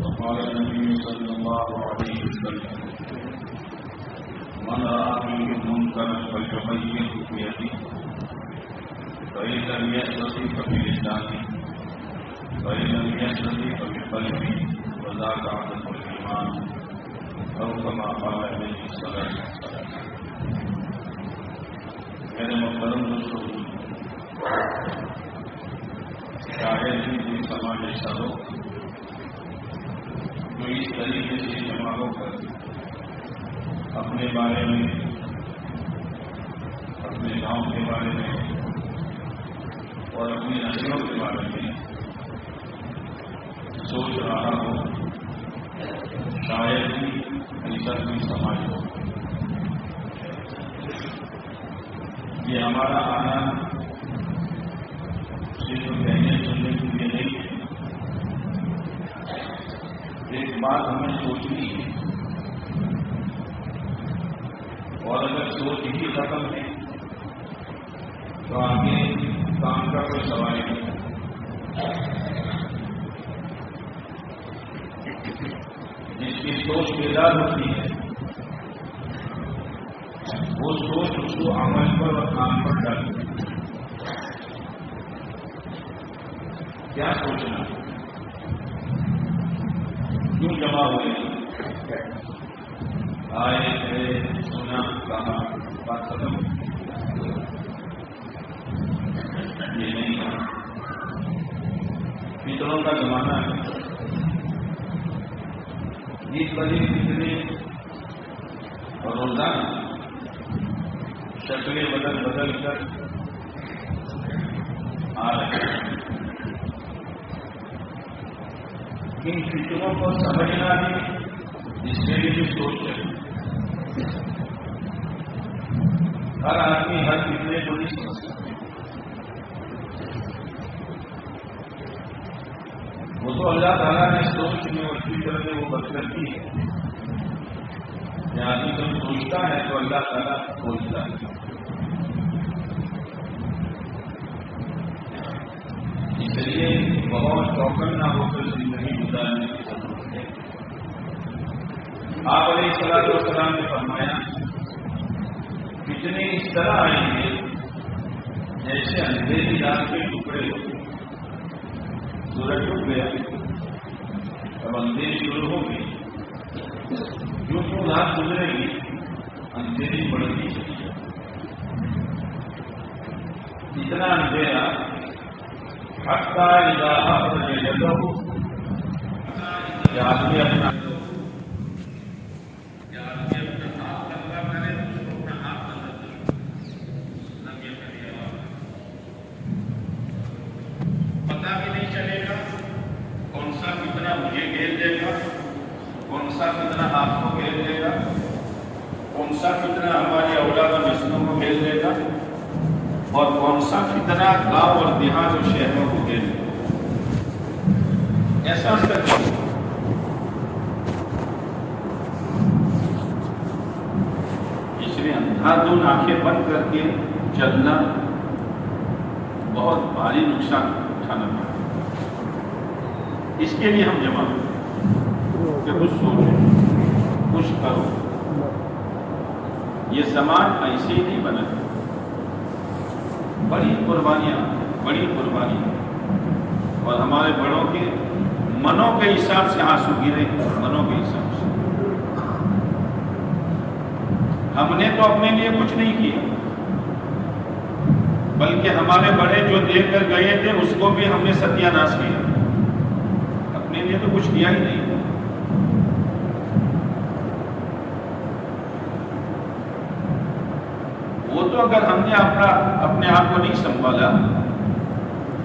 وقال النبي صلى الله عليه وسلم من رأى منكم منكرا فليغيره بيده فإن لم يستطع فبلسانه فإن لم يستطع فبقلبه وذاك عدم الإيمان أو كما قال عليه الصلاة والسلام. میرے محترم دوستوں، شاید ہی کوئی سماج ایسا ہو جو اس طریقے سے جمع ہو کر اپنے بارے میں، اپنے گاؤں کے بارے میں اور اپنی نسلوں کے بارے میں سوچ رہا ہو. شاید ہی ایسا کوئی سماج ہو. یہ ہمارا آنا صرف کہنے سننے کے لیے نہیں ہے. ایک بات ہمیں سوچنی ہے، اور اگر سوچ ہی ختم ہے تو آگے کام کا کوئی سوال نہیں. جس کی سوچ بیدار ہوتی ہے وہ سوچ اس کو عمل پر اور کام پر ڈالتی ہے. کیا سوچنا، کیوں جمع ہوئے، آئے گئے، سنا، کہا، بات ختم. یہ نہیں ہے، فطروں کا زمانہ ہے. اس بڑی فطرے اور روزانہ شکلیں بدل بدل کر آ رہے ہیں. ان فطروں کو سمجھنا بھی اس کے لیے بھی سوچ ہے. ہر آدمی ہر فطرے کو نہیں سمجھ سکتا. وہ تو اللہ تعالیٰ نے سوچ میں اور فطر میں وہ برکت کی ہے. آدمی جب سوچتا ہے تو اللہ تعالیٰ سوچتا ہے. اس لیے بہت چوکنا ہو کر زندگی گزارنے کی ضرورت ہے. آپ علیہ الصلوۃ والسلام نے فرمایا کتنے اس طرح آئیں گے جیسے اندھیری رات کے ٹکڑے ہو. سورج ڈوب گیا، اب اندھیری شروع ہوگی. جو رات گزرے گی اندھیری بڑھتی ہے. اتنا اندھیرا حتی اذا اخرج یدہ، کہ آدمی اپنا ہاتھ لمبا کرے تو اس کو اپنا ہاتھ نہ پتا بھی نہیں چلے گا کون سا فتنہ مجھے گھیر دے گا، کون سا فتنہ آپ کو گھیر دے گا، کون سا فتنہ ہماری اولاد و نسلوں کو گھیر دے گا، اور کون سا فتنہ گاؤں اور دیہات اور شہروں کو گھیر دے گا. احساس کرتے ہیں. اس لیے اندھادھند آنکھیں بند کر کے چلنا بہت بھاری نقصان اٹھانا پڑتا ہے. اس کے لیے ہم جمع ہوتے ہیں کہ کچھ سوچو، کچھ کرو. یہ سماج ایسے ہی نہیں بنا. بڑی قربانیاں، اور ہمارے بڑوں کے منوں کے حساب سے آنسو گرے. منوں کے حساب سے ہم نے تو اپنے لیے کچھ نہیں کیا، بلکہ ہمارے بڑے جو دے کر گئے تھے اس کو بھی ہم نے ستیہ ناش کیا. اپنے لیے تو کچھ کیا ہی نہیں. وہ تو اگر ہم نے اپنے آپ کو نہیں سنبھالا،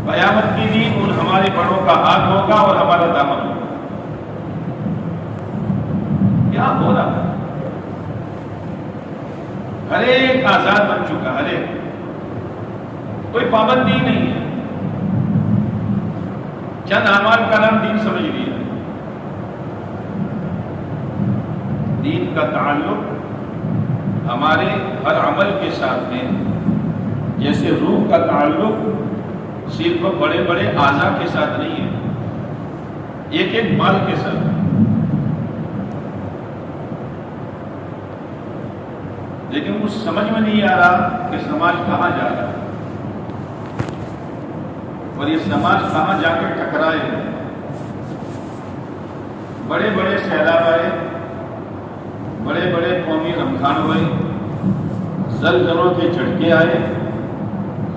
قیامت کے دن ان ہمارے بڑوں کا ہاتھ ہوگا اور ہمارا دامن ہوگا. کیا ہو رہا ہے؟ ہر ایک آزاد بن چکا. ہر ایک کوئی پابندی نہیں ہے، چند اعمال کا نام دین سمجھ لیا۔ دین کا تعلق ہمارے ہر عمل کے ساتھ ہے، جیسے روح کا تعلق صرف بڑے بڑے اعضاء کے ساتھ نہیں ہے، ایک ایک مال کے ساتھ۔ لیکن اس سمجھ میں نہیں آ رہا کہ سماج کہاں جا رہا ہے اور یہ سماج کہاں جا کے ٹکرائے۔ بڑے بڑے سیلاب آئے، بڑے بڑے قومی رمضان ہوئے، زلزلوں کے جھٹکے آئے،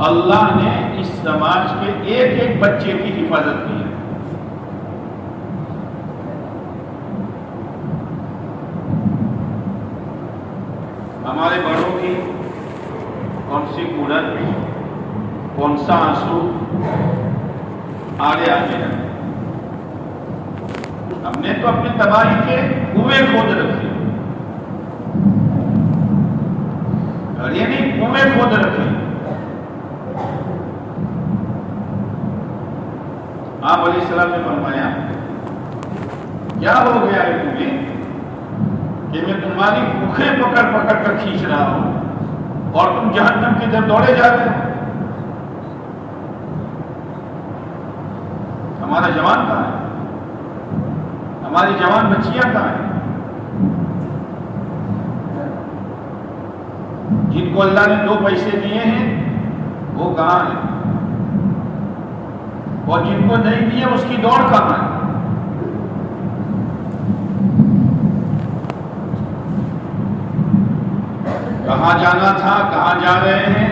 اللہ نے اس سماج کے ایک ایک بچے کی حفاظت کی ہے۔ ہمارے بڑوں کی کون سی کولر، کون سا آنسو آگے آگے ہے۔ ہم نے تو اپنی تباہی کے کنویں کھود رکھے، یعنی کنویں کھود رکھے۔ آپ علیہ السلام نے فرمایا کیا ہو گیا ہے تمہیں کہ میں تمہاری بھوکیں پکڑ پکڑ کر کھینچ رہا ہوں اور تم جہنم کی طرف دوڑے جاتے ہو؟ ہمارا جوان کہاں ہے؟ ہماری جوان بچیاں کہاں ہیں؟ جن کو اللہ نے 2 پیسے دیے ہیں وہ کہاں ہیں؟ اور جن کو نہیں دیے اس کی دوڑ کہاں ہے؟ کہاں جانا تھا، کہاں جا رہے ہیں،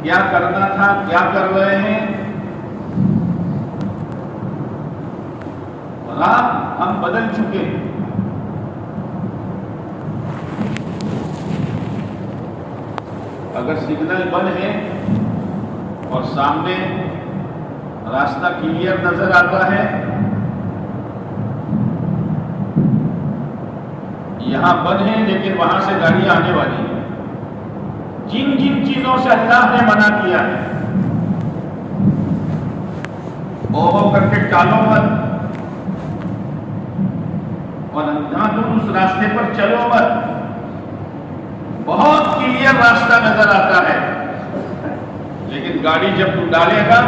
کیا کرنا تھا، کیا کر رہے ہیں؟ راہ ہم بدل چکے ہیں۔ اگر سگنل بند ہے اور سامنے راستہ کلیئر نظر آتا ہے، یہاں بند ہے لیکن وہاں سے گاڑیاں آنے والی ہیں، جن جن چیزوں سے اللہ نے منع کیا ہے وہ کر کے ٹالو مت اور تم اس راستے پر چلو مت۔ بہت کلیئر راستہ نظر آتا ہے، لیکن گاڑی جب تم ڈالے گا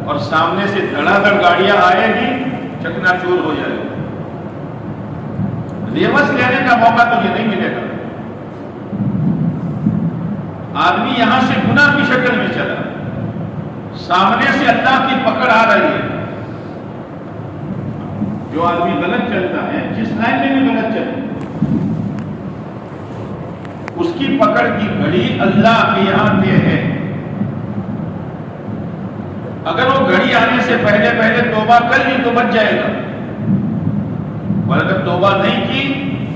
اور سامنے سے دھڑا دھڑ گاڑیاں آئے گی، چکنا چور ہو جائے گا۔ ریورس لینے کا موقع تجھے نہیں ملے گا۔ آدمی یہاں سے گناہ کی شکل میں چلا، سامنے سے اللہ کی پکڑ آ رہی ہے۔ جو آدمی غلط چلتا ہے، جس لائن میں بھی غلط چلتا ہے، اس کی پکڑ کی گھڑی اللہ کے یہاں پہ ہے۔ اگر وہ گھڑی آنے سے پہلے پہلے توبہ کر لی تو بچ جائے گا، اور اگر توبہ نہیں کی،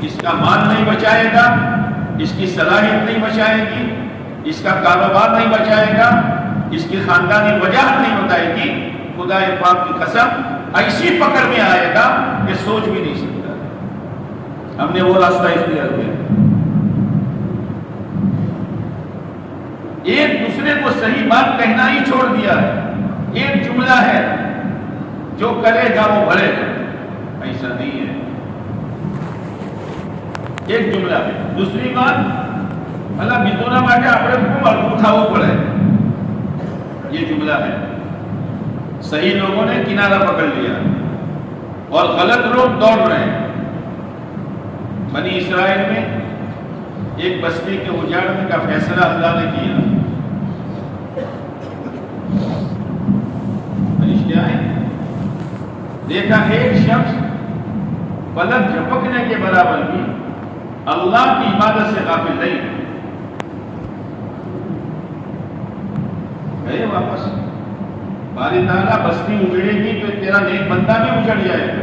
اس کا مال نہیں بچائے گا، اس کی صلاحیت نہیں بچائے گی، اس کا کاروبار نہیں بچائے گا، اس کی خاندانی وجاہت نہیں بتائے گی، خدا پاک کی قسم ایسی پکڑ میں آئے گا کہ سوچ بھی نہیں سکتا۔ ہم نے وہ راستہ اختیار کیا، ایک دوسرے کو صحیح بات کہنا ہی چھوڑ دیا ہے۔ ایک جملہ ہے، جو کرے گا وہ بھرے گا، ایسا نہیں ہے۔ ایک جملہ ہے۔ دوسری بات، اللہ بتونا ماٹے اپنے کو اٹھاؤ پڑے، یہ جملہ ہے۔ صحیح لوگوں نے کنارہ پکڑ لیا اور غلط لوگ دوڑ رہے ہیں۔ بنی اسرائیل میں ایک بستی کے اجاڑنے کا فیصلہ اللہ نے کیا۔ فرشتے آئے، دیکھا ایک شخص پلک جھپکنے کے برابر بھی اللہ کی عبادت سے غافل نہیں، گئے واپس۔ باری تعالیٰ بستی اجڑے گی تو تیرا نیک بندہ بھی اجڑ جائے گا۔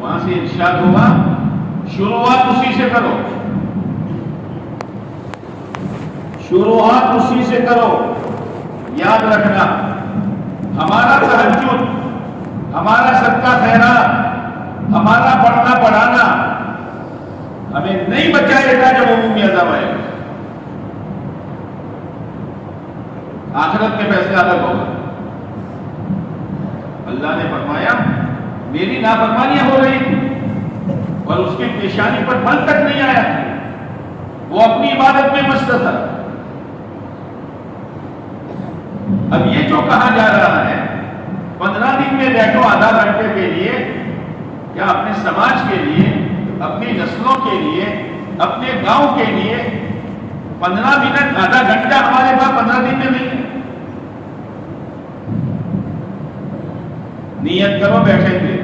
وہاں سے ارشاد ہوا، شروعات اسی سے کرو، شروعات اسی سے کرو۔ یاد رکھنا، ہمارا تہجد، ہمارا صدقہ خیرات، ہمارا پڑھنا پڑھانا، ہمیں نہیں بچائے گا جب عمومی عذاب آئے گا. آخرت میں فیصلہ الگ ہوگا. اللہ نے فرمایا میری نافرمانیاں ہو رہی تھی اور اس کی پیشانی پر پھل تک نہیں آیا. وہ اپنی عبادت میں مست تھا. اب یہ جو کہا جا رہا ہے 15 دن میں بیٹھو آدھا گھنٹے کے لیے یا اپنے سماج کے لیے، اپنی نسلوں کے لیے، اپنے گاؤں کے لیے 15 منٹ آدھا گھنٹہ ہمارے پاس 15 دن میں نہیں ہے. نیت کرو بیٹھیں گے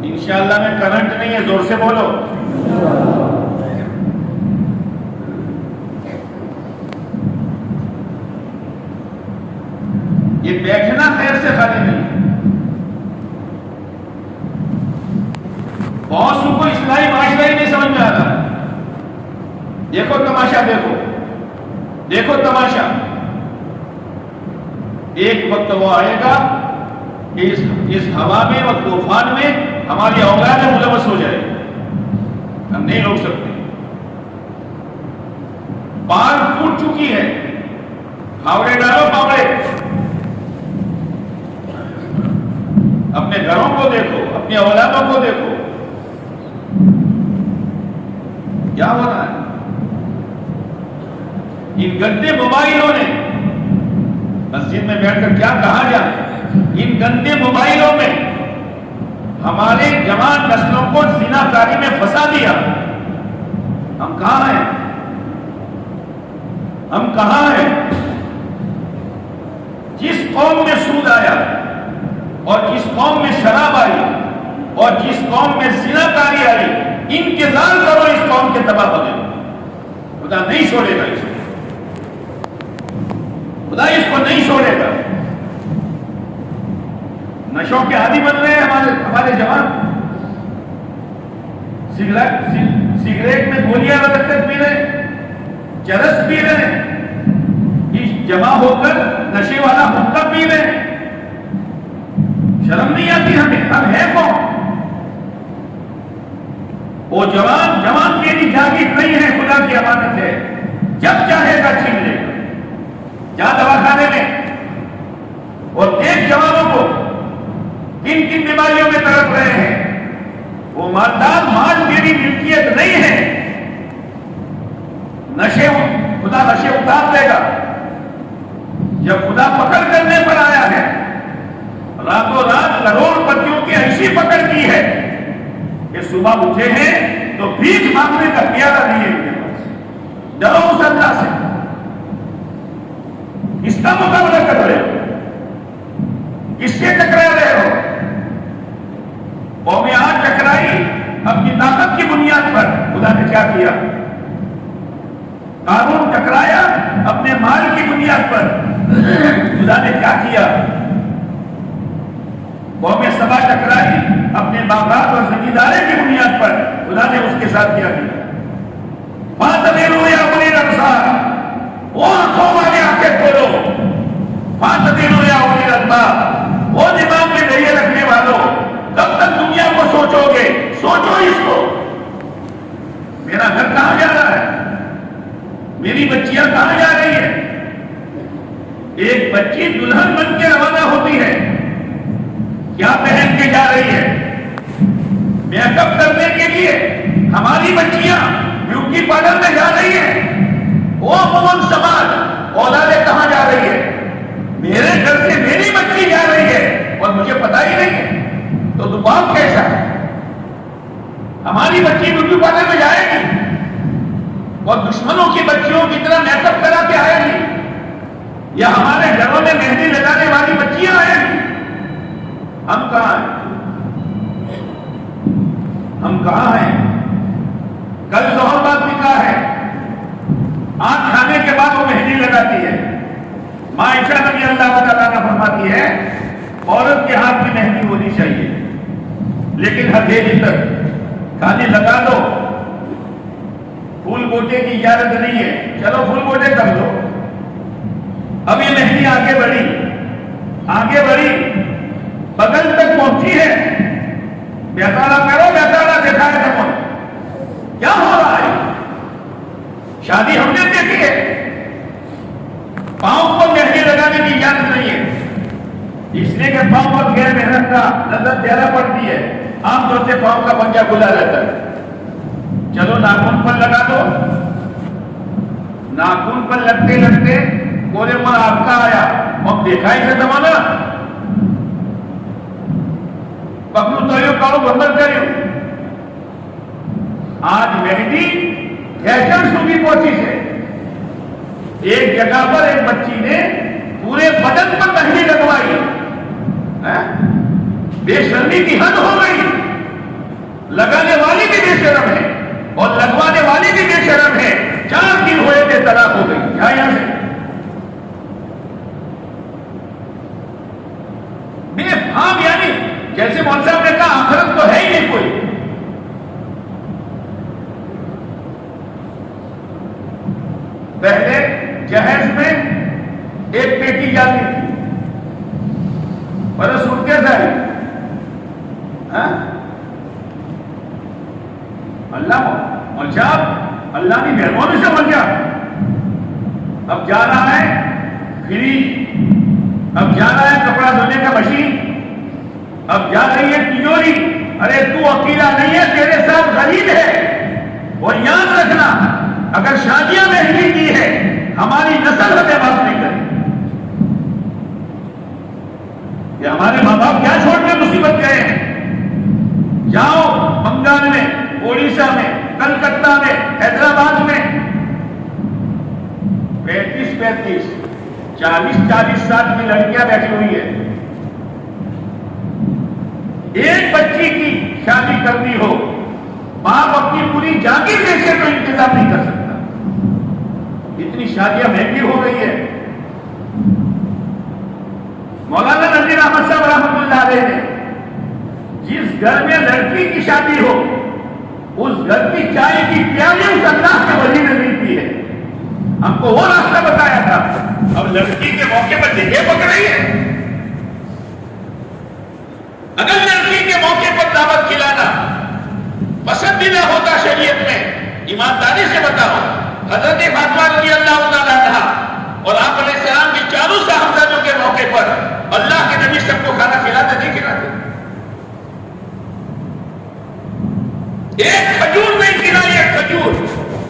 انشاءاللہ. میں کرنٹ نہیں ہے، زور سے بولو. یہ بیٹھنا خیر سے خالی نہیں. بہت سو کو اسلامی معاشرہ ہی نہیں سمجھ میں آ رہا. دیکھو تماشا، دیکھو تماشا. ایک وقت وہ آئے گا کہ اس ہوا میں اور طوفان میں ہماری اولاد ملوث ہو جائے. ہم نہیں روک سکتے. پار ٹوٹ چکی ہے. ہاوڑے ڈالو پاوڑے. اپنے گھروں کو دیکھو، اپنی اولادوں کو دیکھو کیا ہو رہا ہے. ان گندے موبائلوں نے مسجد میں بیٹھ کر کیا کہا جائے. ان گندے موبائلوں میں ہمارے جوان نسلوں کو زنا کاری میں پھنسا دیا. ہم کہاں ہیں؟ ہم کہاں ہیں؟ جس قوم میں سود آیا اور جس قوم میں شراب آئی اور جس قوم میں زنا کاری آئی، انتظار کرو اس قوم کے تباہ ہونے. خدا نہیں چھوڑے گا اس کو. خدا اس کو نہیں چھوڑے گا. نشوں کے عادی بن رہے ہیں ہمارے جوان. سگریٹ میں گولیاں رکھ کر پی رہے، چرس پی رہے، جمع ہو کر نشے والا حقہ پی رہے. شرم نہیں آتی ہمیں؟ ہم ہے کون؟ وہ جوان میری جاگیر نہیں ہے، خدا کی امانت ہے. جب چاہے گا چھین لے گا. جا دواخانے میں اور دیکھ جوانوں کو کن کن بیماریوں میں تڑپ رہے ہیں. وہ مالدار مال میری ملکیت نہیں ہے. خدا نشے اتار دے گا. جب خدا پکڑ کرنے پر آیا ہے، راتوں رات کروڑ پتیوں کی ایسی پکڑ کی ہے کہ صبح اٹھے ہیں تو بھیک مانگنے کا پیارا نہیں ہے ان کے پاس. ڈرو اس اللہ سے. کس کا مقابلہ کر رہے ہو؟ کس سے ٹکرا رہے ہو؟ قومیں آج ٹکرائی اپنی طاقت کی بنیاد پر. خدا نے کیا کیا؟ قانون ٹکرایا اپنے مال کی بنیاد پر. خدا نے کیا کیا؟ قومیں سبا ٹکرائی اپنے باغات اور زمیندارے کی بنیاد پر. خدا نے اس کے ساتھ کیا کیا؟ فَاتَبِرُوا يَا أُولِي الْأَبْصَارِ، وہ آنکھوں والے آنکھیں کھولو. فَاتَبِرُوا يَا أُولِي الْأَلْبَابِ، وہ دماغ میں دہیے رکھنے والوں، کب تک دنیا کو سوچو گے؟ سوچو اس کو. میرا گھر کہاں جا رہا ہے؟ میری بچیاں کہاں جا رہی ہیں؟ ایک بچی دلہن بن کے روانہ ہوتی ہے، کیا پہن کے جا رہی ہے؟ میک اپ کرنے کے لیے ہماری بچیاں بیوٹی پارلر میں جا رہی ہیں. وہ عموماً سماج اولادیں کہاں جا رہی ہے؟ میرے گھر سے میری بچی جا رہی ہے اور مجھے پتا ہی نہیں ہے. تو دباؤ کیسا ہے؟ ہماری بچی بیوٹی پارلر میں جائے گی اور دشمنوں کی بچیوں کی طرح میک اپ کرا کے آئے گی، یا ہمارے گھروں میں مہندی لگانے والی بچیاں آئے گی؟ ہم کہاں ہیں؟ ہم کہاں ہیں؟ کل ظہر بعد نکاح ہے، آج کھانے کے بعد وہ مہندی لگاتی ہے. ماں عائشہ رضی اللہ تعالیٰ عنہ فرماتی ہے عورت کے ہاتھ میں مہندی ہونی چاہیے، لیکن ہتھیلی تک. کھانے لگا دو، پھول گوٹے کی اجازت نہیں ہے. چلو پھول گوٹے کر لو. اب یہ مہندی آگے بڑھی بغل تک پہنچی ہے. بیتارا کرو، بیتارا دیکھا ہے. کیا ہو رہا ہے؟ شادی ہم نے دیکھی ہے، پاؤں کو مہندی لگانے کی اجازت نہیں ہے، اس لیے کہ پاؤں پر غیر محرم کا نظر زیادہ پڑتی ہے، عام طور سے پاؤں کا پنجہ کھلا رہتا ہے۔ چلو ناخن پر لگا دو، ناخن پر لگتے لگتے کونے پر آپ کا آیا، اب دیکھا ہی سے زمانہ پکڑو تو کرو بندر کرو۔ آج مہندی فیشن شو کی کوشش ہے۔ ایک جگہ پر ایک بچی نے پورے بدن پر مہندی لگوائی، بے شرمی کی حد ہو گئی۔ لگانے والی بھی بے شرم ہے اور لگوانے والی بھی بے شرم ہے۔ 4 دن ہوئے تھے طلاق ہو گئی۔ کیا یہاں سے بے فہم، یعنی جیسے مول صاحب نے کہا آخرت تو ہے ہی نہیں کوئی۔ پہلے جہیز میں ایک بیٹی جاتی تھی، برس اٹھ کے ساری اللہ مول صاحب اللہ کی مہربانی سے بن گیا۔ اب جا رہا ہے فریج، اب جا رہا ہے کپڑا دھونے کا مشین، اب جا رہی ہے تجوری۔ ارے تو اکیلا نہیں ہے، تیرے ساتھ غریب ہے۔ اور یاد رکھنا اگر شادیاں مہنگی کی ہے ہماری نسل ہمیں معاف نہیں کرے۔ یہ ہمارے ماں باپ کیا چھوڑ کے مصیبت گئے ہیں؟ جاؤ بنگال میں، اڑیسہ میں، کلکتہ میں، حیدرآباد میں 35 40 سال کی لڑکیاں بیٹھی ہوئی ہے۔ ایک بچی کی شادی کرنی ہو، باپ اپنی پوری جاگیر دیکھے تو انتظام نہیں کر سکتا۔ اتنی شادیاں مہنگی ہو گئی ہے۔ مولانا نذیر احمد صاحب رحمۃ اللہ علیہ نے جس گھر میں لڑکی کی شادی ہو اس گھر کی چائے کی پیالی اس اللہ کے ولی نے نہیں پی ہے۔ ہم کو وہ راستہ بتایا تھا، اب لڑکی کے موقع پر جگہ پک رہی ہے۔ اگر لڑکی کے موقع پر دعوت کھلانا پسندیدہ ہوتا شریعت میں، ایمانداری سے بتاؤ، حضرت فاطمہ رضی اللہ تعالیٰ عنہا اور آپ علیہ السلام کی چاروں صاحبزادوں کے موقع پر اللہ کے نبی سب کو کھانا کھلاتے نہیں کھلاتے؟ ایک کھجور نہیں کھلائی، ایک کھجور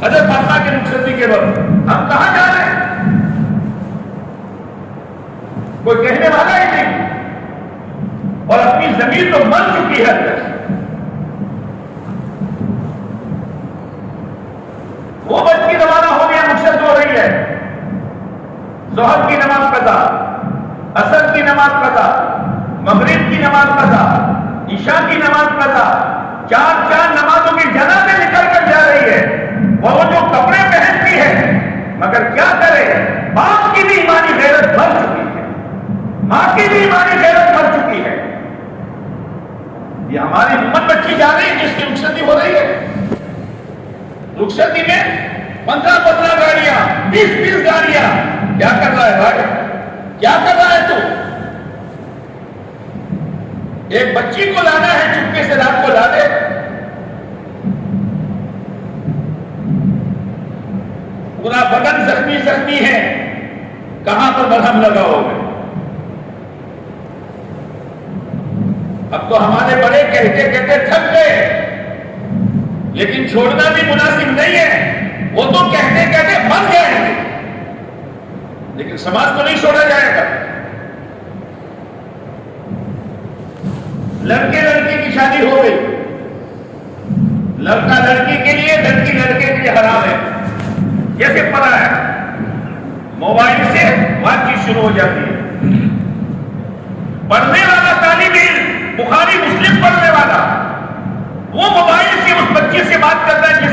حضرت فاطمہ کی رخصتی کے وقت۔ ہم کہاں جا رہے ہیں؟ کوئی کہنے والا ہی نہیں، اور اپنی زمین تو مر چکی ہے اندر۔ وہ بچی روانہ ہو گیا، مقصد ہو رہی ہے، ظہر کی نماز قضا، عصر کی نماز قضا، مغرب کی نماز قضا، عشاء کی نماز قضا، 4 نمازوں کی جگہ پہ نکل کر جا رہی ہے۔ اور وہ جو کپڑے پہنتی ہے، مگر کیا کرے، باپ کی بھی ایمانی غیرت مر چکی ہے، ماں کی بھی ایمانی غیرت مر چکی ہے۔ یہ ہماری امت بچی جا رہی ہے جس کی رخصتی ہو رہی ہے۔ رخصتی میں 15 گاڑیاں، 20 گاڑیاں۔ کیا کر رہا ہے بھائی؟ کیا کر رہا ہے تو؟ ایک بچی کو لانا ہے، چپکے سے رات کو لا دے۔ پورا بدن زخمی ہے، کہاں پر مرہم لگاؤ گے؟ اب تو ہمارے بڑے کہتے کہتے تھک گئے، لیکن چھوڑنا بھی مناسب نہیں ہے۔ وہ تو کہتے کہتے مر جائیں گے، لیکن سماج کو نہیں چھوڑا جائے گا۔ لڑکے لڑکی کی شادی ہو گئی، لڑکا لڑکی کے لیے، لڑکی لڑکے کے لیے حرام ہے۔ جیسے پڑھا ہے، موبائل سے بات چیت شروع ہو جاتی ہے۔ پڑھنے والا طالب علم، بخاری مسلم پڑھنے والا، وہ موبائل سے اس بچے سے بات کرتا ہے جس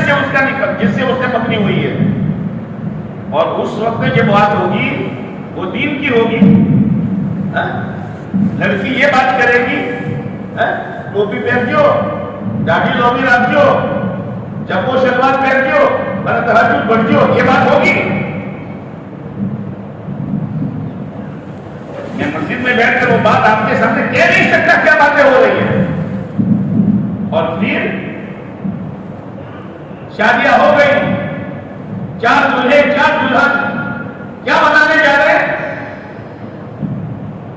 سے اس نے پکڑی ہوئی ہے، اور اس وقت جب بات ہوگی وہ دین کی ہوگی۔ لڑکی یہ بات کرے گی، ٹوپی پہنو، داڑھی لوبی رکھو، چپو شلوار پہنو، تہجد پڑھو، یہ بات ہوگی۔ میں مسجد میں بیٹھ کر وہ بات آپ کے سامنے کہہ نہیں سکتا کیا باتیں ہو رہی ہیں۔ اور پھر شادیاں ہو گئی، 4 دلہے 4 دلہن، کیا بنانے جا رہے ہیں؟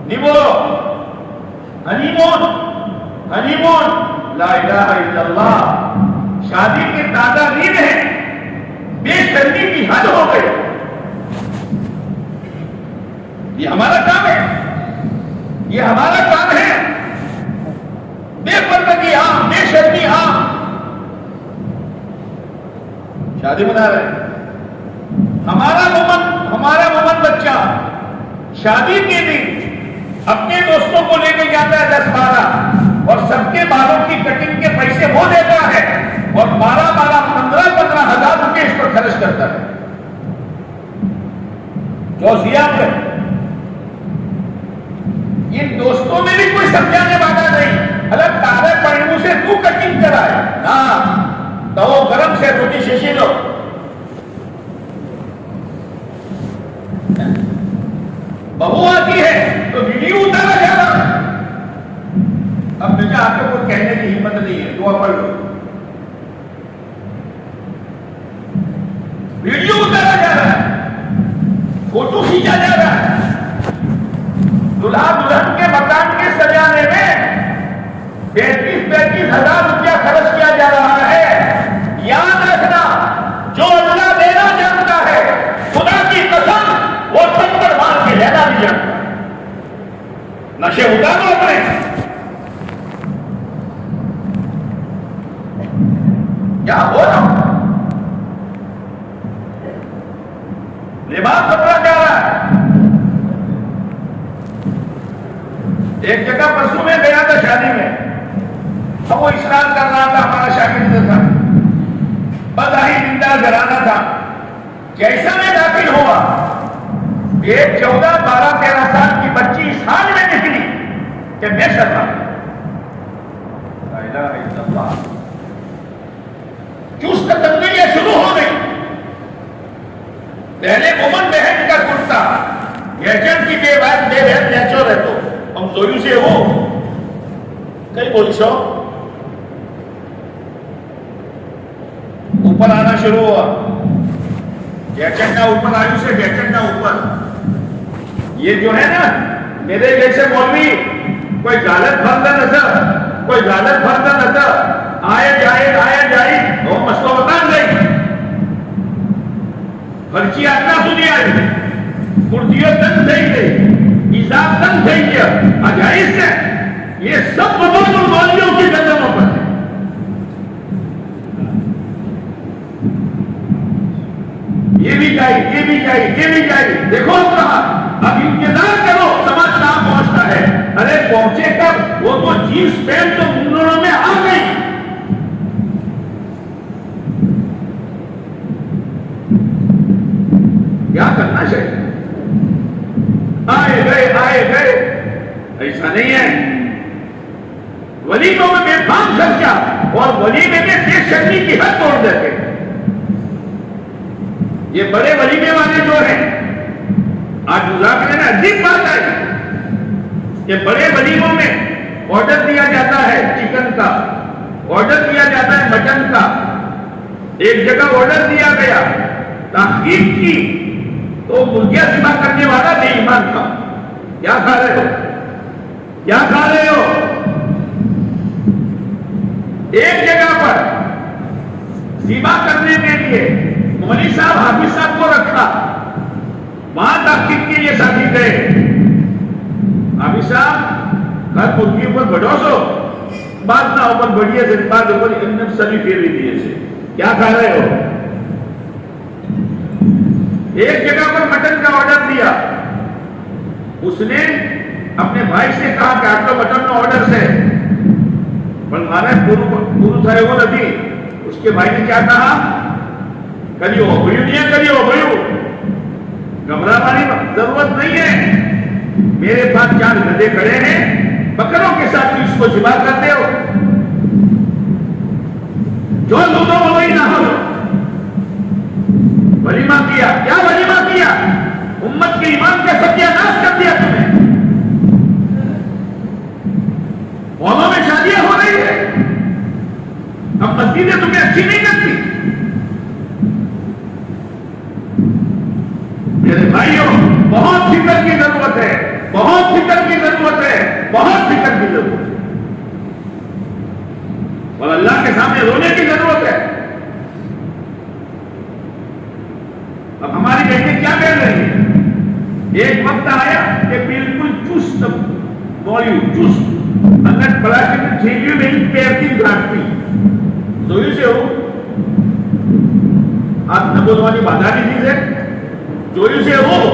نہیں بولو، ہنی مون، ہنی مون، لا الہ الا اللہ، شادی کے تازہ دن ہیں، بے شرمی کی حد ہو گئی۔ یہ ہمارا کام ہے، یہ ہمارا کام ہے، بے پردگی عام، بے شرمی عام، شادی منا رہے ہیں۔ ہمارا مومن بچہ شادی کے دن اپنے دوستوں کو لے کے جاتا ہے 10-12 اور سب کے بالوں کی کٹنگ کے پیسے وہ دیتا ہے اور 15 ہزار روپے اس پر خرچ کرتا ہے۔ جوزیا پر ان دوستوں میں بھی کوئی سمجھانے والا نہیں، الگ تارے پہنو سے تو کٹنگ کرائے نا، تو گرم سے روٹی شیشی لو، بہو آتی ہے تو ویڈیو اتارا جا رہا ہے۔ اب مجھے آپ کو کوئی کہنے کی ہمت نہیں ہے، دعا پڑھ لو، ویڈیو اتارا جا رہا ہے، فوٹو کھینچا جا رہا ہے، دلہا دلہن کے مکان کے سجانے میں 35 ہزار روپیہ خرچ کیا جا رہا ہے۔ یاد رکھنا، جو اللہ دینا جانتا ہے، خدا کی قسم وہ تھپڑ مار کے لینا بھی جانتا ہے۔ نشے اتارو اپنے، کیا ہو رہا ہوں، لباس کپڑا جا رہا ہے۔ ایک جگہ پرسوں میں گیا تھا شادی میں، اب وہ اشرار کر رہا تھا، ہمارا شاگرد تھا، بداہی دیندار گھرانہ تھا۔ جیسا میں داخل ہوا، ایک 14, 12, 13 سال کی بچی اس حال میں نکلی کہ میں شرما، لا الہ الا اللہ، چست تبدیلیاں شروع ہو گئی۔ پہلے مومن بہن کا کرتا، ایجنٹ کی بے بات بے بہن نیچو رہتو، ہم زویو سے ہو کئی بولی سو اوپر آنا شروع ہوا، جیچنڈا اوپر آیو سے جیچنڈا اوپر۔ یہ جو ہے نا میرے جیسے مولوی کوئی غالت بھرتا نظر، کوئی غالت بھرتا نظر، آئے جائے وہ مسئلہ بتان گئی، خرچی آتنا سنی آئی، کرتیوں تن دیں گئی، عذاب تن دیں گیا، اجائز ہے، یہ سب بدول مولیوں کی گندموں پر ہے۔ یہ بھی جائے، دیکھو کہا، اب انتظار کرو، سمجھ کہاں پہنچتا ہے۔ ارے پہنچے کب، وہ تو جینس پینٹ تو منڈوں میں آ گئی۔ کیا کرنا چاہیے؟ آئے گئے، ایسا نہیں ہے۔ ولیموں میں بے فام خرچہ اور ولیمے میں بے شرمی کی حد توڑ دیتے۔ یہ بڑے ولیمے والے جو ہیں، آج مذاکرے میں عجیب بات آئی کہ بڑے ولیموں میں آرڈر دیا جاتا ہے چکن کا، آرڈر دیا جاتا ہے مٹن کا۔ ایک جگہ آرڈر دیا گیا، تحقیق کی تو مرغیاں ذبح کرنے والا بے ایمان تھا۔ کیا کھا رہے ہو؟ ایک جگہ پر ذبح کرنے کے لیے مولوی صاحب حافظ صاحب کو رکھا، وہاں تحقیق کے لیے ساتھی گئے، حافظ صاحب گھر مرغی اوپر بڑھو سو بات نہ اوپر بڑھیے سے بات اوپر انم سبھی پھیری دیے سے کیا کھا رہے ہو؟ ایک جگہ پر مٹن کا آرڈر دیا، اس نے اپنے بھائی سے کہا کہ آپ کا مٹن کا آرڈر سے، پر مارا پورو تھا وہ نہیں، اس کے بھائی نے کیا کہا، کبھی ہو بھیو، گھبرا پانی ضرورت نہیں ہے، میرے پاس 4 گدھے کھڑے ہیں، بکروں کے ساتھ اس کو ذبح کرتے ہو، جو دونوں وہی نہ ہو۔ ولیمہ کیا، کیا ولیمہ کیا؟ امت کے ایمان کا ستیہ ناش کر دیا تمہیں۔ ہالوں میں شادیاں ہو رہی ہے، اب مسجدیں تمہیں اچھی نہیں لگتی، بھائیوں بہت فکر کی ضرورت ہے، بہت فکر کی ضرورت ہے، بہت فکر کی ضرورت ہے، اور اللہ کے سامنے رونے کی ضرورت ہے۔ اب ہماری بیٹی کیا کر رہی ہے؟ ایک وقت آیا کہ بالکل چست باڈی چست اندر پلاسٹک چھیلی نہیں پیر کی گھاٹتی જોયું છે એવું આ ન બોલવાની બાધા દીધી છે જોયું છે એવું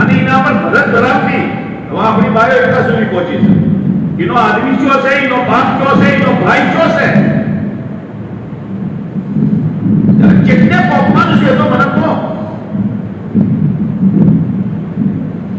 અને એના પર ભરત ધરાવતી હવે આપણી બાયો એટલા સુધી પહોંચી છે એનો આદમી ચો છે એનો બાપ ચો છે એનો ભાઈ ચો છે જેટલે પોપવાનું છે તો મને કહો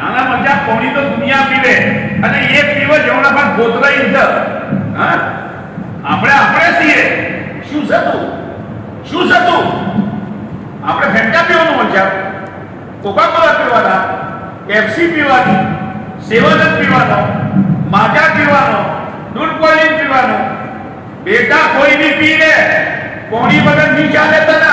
નાના મજા કોણી તો દુનિયા પીવે અને એ પીવો જેવડા પર ગોતરાઈ છે હા આપણે છીએ શું છે તું આપણે ફેંટા પીવાનું મજા કોકા-કોલા પીવાના પેપ્સી પીવાની સેવન પીવાનો માજા પીવાનો દૂધ કોલ્ડ પીવાનો બેટા કોઈ નહીં પી લે કોણી વગર નહીં ચાલે તને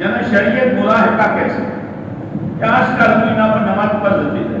જેને શરીયત મુલાહકા કહે છે કે આજકાલ મહિના પર નમાજ પર જતી રહે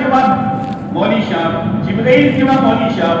જેવા મૌલી સાહેબ જિબ્રાઈલ જેવા મૌલી સાહેબ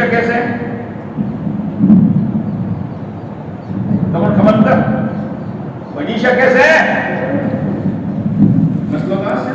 શકે છે તમને ખબર છે ભણી શકે છે મતલબ આ છે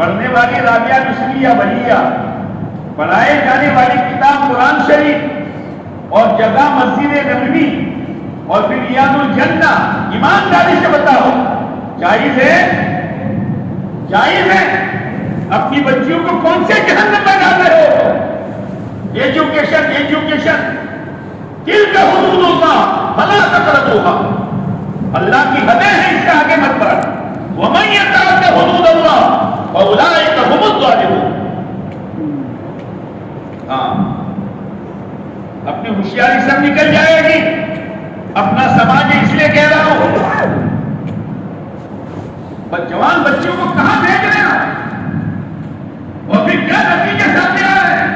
پڑھنے والی رابعہ مصریہ بلیہ، پڑھائے جانے والی کتاب قرآن شریف اور جگہ مسجد نبوی اور پھر ریاض الجنہ، ایمانداری سے بتاؤ جائز ہے؟ جائز ہے؟ اپنی بچیوں کو کون سے جہنم میں ڈال رہے ہو؟ ایجوکیشن ایجوکیشن، تلک حدود اللہ فلا تقربوها، اللہ کی حدیں ہیں، اس سے آگے مت بڑھ. ومن يتعد حدود اللہ فاولئک هم الظالمون. ہاں، اپنی ہوشیاری سب نکل جائے گی. اپنا سماج اس لیے کہہ رہا ہوں، جوان بچوں کو کہاں بھیج رہے ہیں اور پھر کیا نتیجے سامنے آ رہے ہیں؟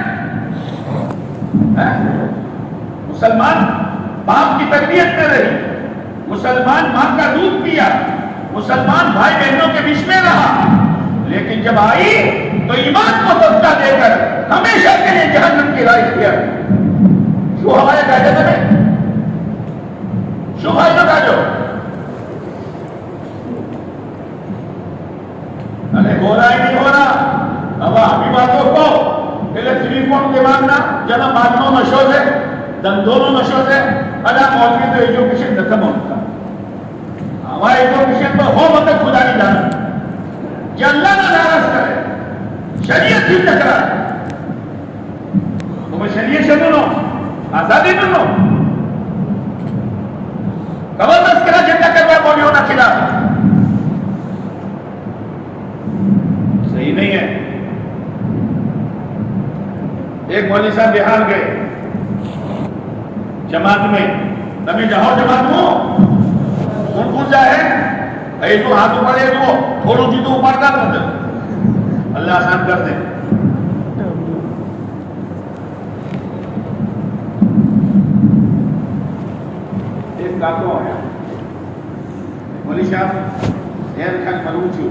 مسلمان باپ کی تربیت کر رہی، مسلمان ماں کا دودھ پیا، مسلمان بھائی بہنوں کے بیچ میں رہا، لیکن جب آئی تو ایمان کو دھوکہ دے کر ہمیشہ کے لیے جہنم کی راہ اختیار کی. شو ہمارے کہتے تھے شو بھائی لوگ آجو، ارے ہو رہا ہے نہیں ہو رہا، اب ہمیں باتوں کو پہلے 3 پوائنٹ کے ماننا جنا مانو نشو سے دندونوں نشو سے ادا موقع تو ایجوکیشن ختم ہوتا. ہمارا ایجوکیشن تو ہو مطلب خدا نہیں جانا کہ اللہ نہ ناراض کرے، شریعت ہی ٹکرائے. تمہیں شریعت سے دونوں آزادی دونوں کبر تذکرہ جنگا کروا بولی ہونا خلاف صحیح نہیں ہے. ایک مولوی صاحب بہار گئے جماعت میں، تمہیں جاؤ جماعت میں کون جائے اے تو ہاتھ اوپر تو تھوڑو جی تو اوپر کا مطلب اللہ آسان کر دے. ایک کاکو آیا مولوی صاحب زہر کھان مروں چھو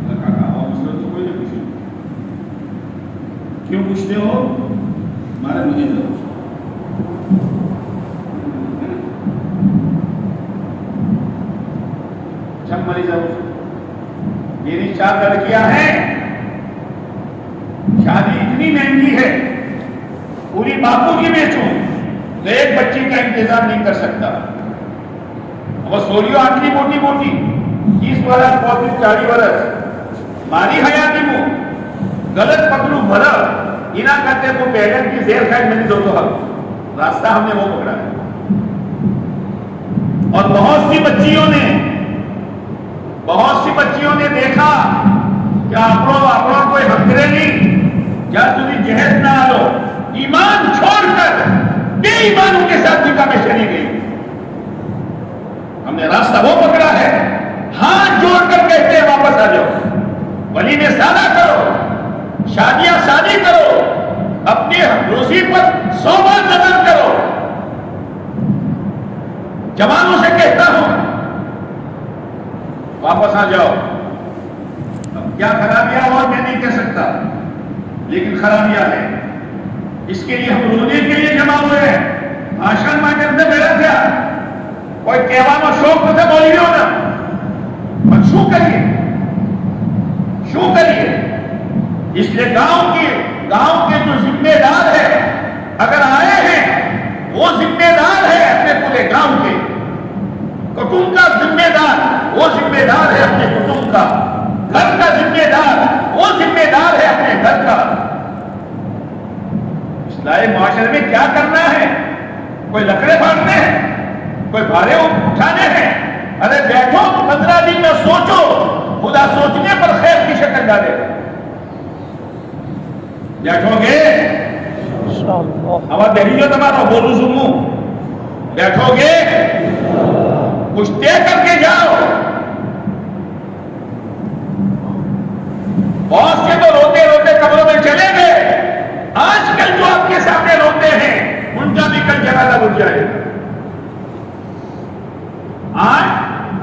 کاکا اور مسئلہ تو کوئی نہیں پوچھو، کیوں پوچھتے ہو؟ ہمارے مجھے دو جب مریض میری 4 لڑکیاں ہیں، شادی اتنی مہنگی ہے، پوری باپو کی بیچوں تو ایک بچی کا انتظام نہیں کر سکتا. وہ سولیو آنکھیں موٹی موٹی 30 برس 35 40 برس ماری حیاتی مو غلط پکڑوں بھرا اینا کرتے وہ بیگن کی زیر خیر میں نہیں دو تو حق راستہ ہم نے وہ پکڑا ہے. اور بہت سی بچیوں نے دیکھا کہ آپ کوئی ہکرے نہیں کیا تمہیں جہد نہ آلو، ایمان چھوڑ کر بے ایمانوں کے ساتھ نکاح میں چلی گئی. ہم نے راستہ وہ پکڑا ہے، ہاتھ جوڑ کر کہتے ہیں واپس آ جاؤ، ولیمے سادہ کرو، شادیاں شادی کرو، اپنی روزی پر 100 بار نظر کرو. جوانوں سے کہتا ہوں واپس آ جاؤ. اب کیا خرابیاں اور میں نہیں کہہ سکتا، لیکن خرابیاں ہیں. اس کے لیے ہم رونے کے لیے جمع ہوئے ہیں. آشان ماں کے اندر میرا کیا کوئی کہوانا شوق تو بولی ہو نا، پر شو کریے اس لیے گاؤں کے جو ذمہ دار ہے اگر آئے ہیں، وہ ذمہ دار ہے اپنے پورے گاؤں کے. کٹمب کا ذمہ دار وہ ذمہ دار ہے اپنے کٹمب کا، گھر کا ذمہ دار وہ ذمہ دار ہے اپنے گھر کا. اصلاح معاشرے میں کیا کرنا ہے؟ کوئی لکڑے پھاڑنے ہیں، کوئی بھارے اٹھانے ہیں؟ ارے بیٹھو 15 دن میں سوچو، خدا سوچنے پر خیر کی شکل ڈالے. بیٹھو گے ہمارا دہلی جو تمہارا بولو سنو، بیٹھو گے کچھ طے کر کے جاؤ. بہت سے تو روتے روتے قبروں میں چلے گئے، آج کل جو آپ کے سامنے روتے ہیں ان کا بھی کل جنازہ اٹھ جائے. آج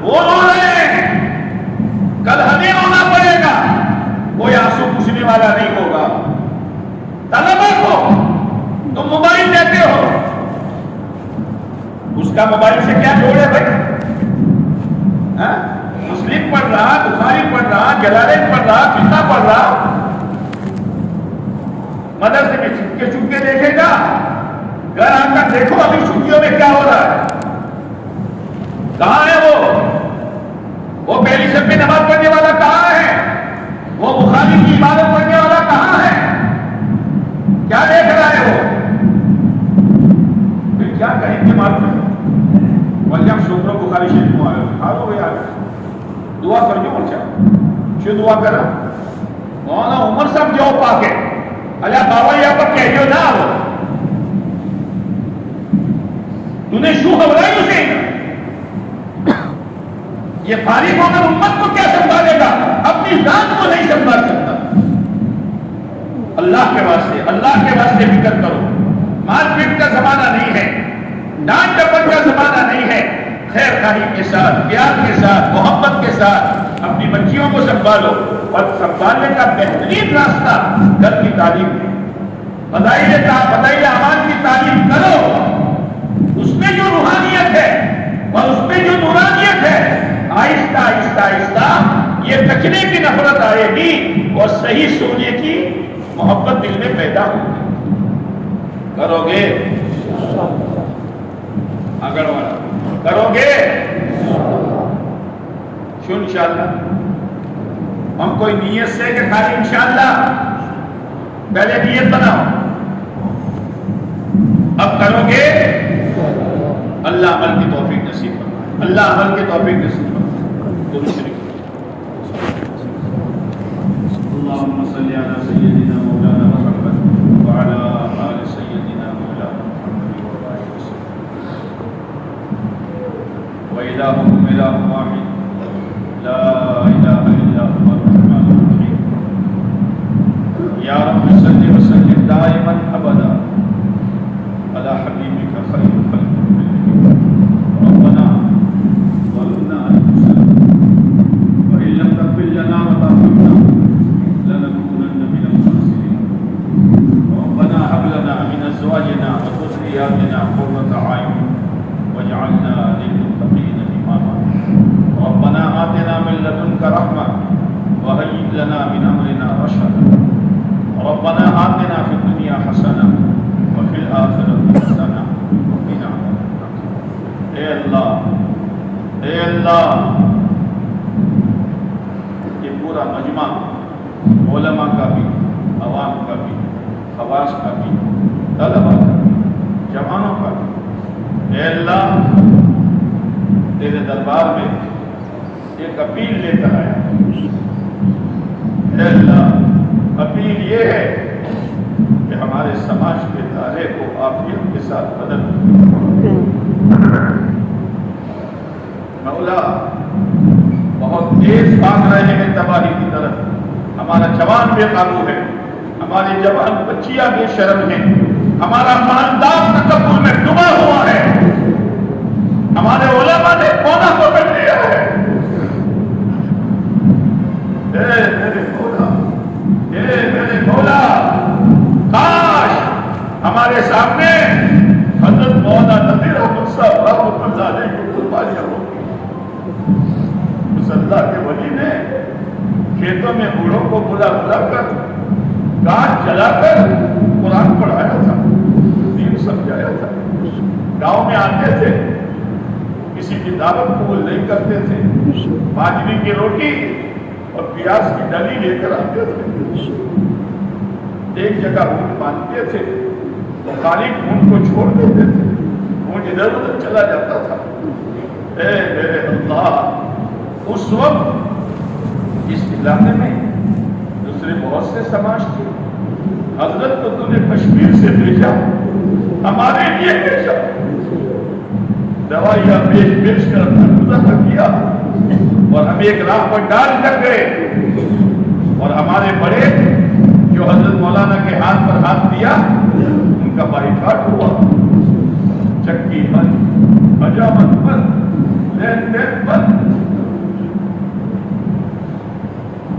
وہ رو رہے ہیں، کل ہمیں رونا پڑے گا. کوئی آنسو پوچھنے والا نہیں ہوگا. طلبا کو تم موبائل دیتے ہو، اس کا موبائل سے کیا جوڑے بھائی؟ مسلم پڑھ رہا، بخاری پڑھ رہا، رہا، جلالین پڑھ رہا، فتنہ پڑھ رہا، مدرسے میں چھپکے چھپکے دیکھے گا، گھر آ کر دیکھو ابھی چھٹیوں میں کیا ہو رہا ہے، کہاں ہے وہ پہلی شب میں نماز پڑھنے والا کہاں ہے، وہ بخاری کی عبادت پڑھنے والا کہاں ہے، کیا دیکھ رہا ہے وہ؟ پھر کیا کہیں گے معلوم ہے؟ وجہ شکر بخاری شریف کو آئے ہارو بھائی آگے دعا کر جو مرچا شو دعا کرا مولانا عمر صاحب جو پاکے اللہ بابا یہاں پر کہہ جو نہ ہو تو نے شو گھبرائی اسے یہ فارغ ہو کر امت کو کیا سنبھالے گا، اپنی ذات کو نہیں سنبھال سکتا۔ اللہ کے واسطے فکر کرو، مار پیٹ کا زمانہ نہیں ہے، ڈانٹ ڈپٹ کا زمانہ نہیں ہے، خیر خواہی کے ساتھ، پیار کے ساتھ، محبت کے ساتھ اپنی بچیوں کو سنبھالو، اور سنبھالنے کا بہترین راستہ گھر کی تعلیم ہے۔ فضائل اعمال کی تعلیم کرو، اس میں جو روحانیت ہے اور اس میں جو نورانیت ہے، آہستہ آہستہ آہستہ یہ کچرے کی نفرت آئے گی اور صحیح سونے کی محبت دل میں پیدا ہوگی۔ کرو گے اگر والا کرو گے شو انشاءاللہ، ہم کوئی نیت سے کہ خالی انشاءاللہ، پہلے نیت بناؤ، اب کرو گے، اللہ عمل کی توفیق نصیب فرمائے، اللہ عمل کی توفیق نصیب فرمائے۔ دوسری اللهم صل على سيدنا مولانا محمد وعلى آل سيدنا مولانا محمد وبارك وسلم وإلهكم إله واحد لا إله إلا هو الرحمن الرحيم يا رب صل وسلم دائما أبدا على حبيبك خير الخلق كلهم ربنا ظلمنا أنفسنا وإن لم تغفر لنا وترحمنا لنكونن من الخاسرين ربنا هب لنا من أزواجنا وذرياتنا قرة أعين واجعلنا للمتقين إماما ربنا آتنا من لدنك رحمة وهيئ لنا من أمرنا رشدا ربنا آتنا في الدنيا حسنة وفي الآخرة حسنة وقنا عذاب النار۔ اے اللہ یہ پورا مجمع علماء کا بھی، عوام کا بھی، خواص کا بھی، طلباء کا بھی، جوانوں کا بھی، اے اللہ تیرے دربار میں ایک اپیل لے کر آیا۔ اے اللہ اپیل یہ ہے کہ ہمارے سماج کے دائرے کو عافیت کے ساتھ بدل مولا، بہت تیز بھاگ رہے ہیں تباہی کی طرف، ہمارا جوان بے قابو ہے، ہماری جوان بچیاں بے شرم ہیں، ہمارا خاندان تکبر میں ڈوبا ہوا ہے، ہمارے علماء نے کونا پکڑ لیا ہے۔ اے میرے مولا کاش ہمارے سامنے حضرت مولانا نذیر احمد صاحب رحمۃ اللہ علیہ کی قربانیاں ہو۔ اس اللہ کے ولی نے کھیتوں میں بوڑھوں کو بلا کر کاٹ جلا کر قرآن پڑھایا تھا، دین سمجھایا تھا۔ گاؤں میں آتے تھے، کسی کی دعوت قبول نہیں کرتے تھے، باجری کی روٹی اور پیاز کی ڈلی لے کر آتے تھے، ایک جگہ اونٹ باندھتے تھے تو خالی اونٹ کو چھوڑ دیتے تھے، اونٹ ادھر ادھر چلا جاتا تھا۔ اے میرے اللہ، اس وقت اس علاقے میں دوسرے بہت سے سماج تھے، حضرت کو تو نے کشمیر سے بھیجا، ہمارے لیے بھیجا، دوائیاں بیچ کر اپنا گزارا کیا، اور ہم ایک راہ پر ڈال کر گئے، اور ہمارے بڑے جو حضرت مولانا کے ہاتھ پر ہاتھ دیا ان کا بائیکاٹ ہوا، چکی بند، حجامت بند، لین دین بند،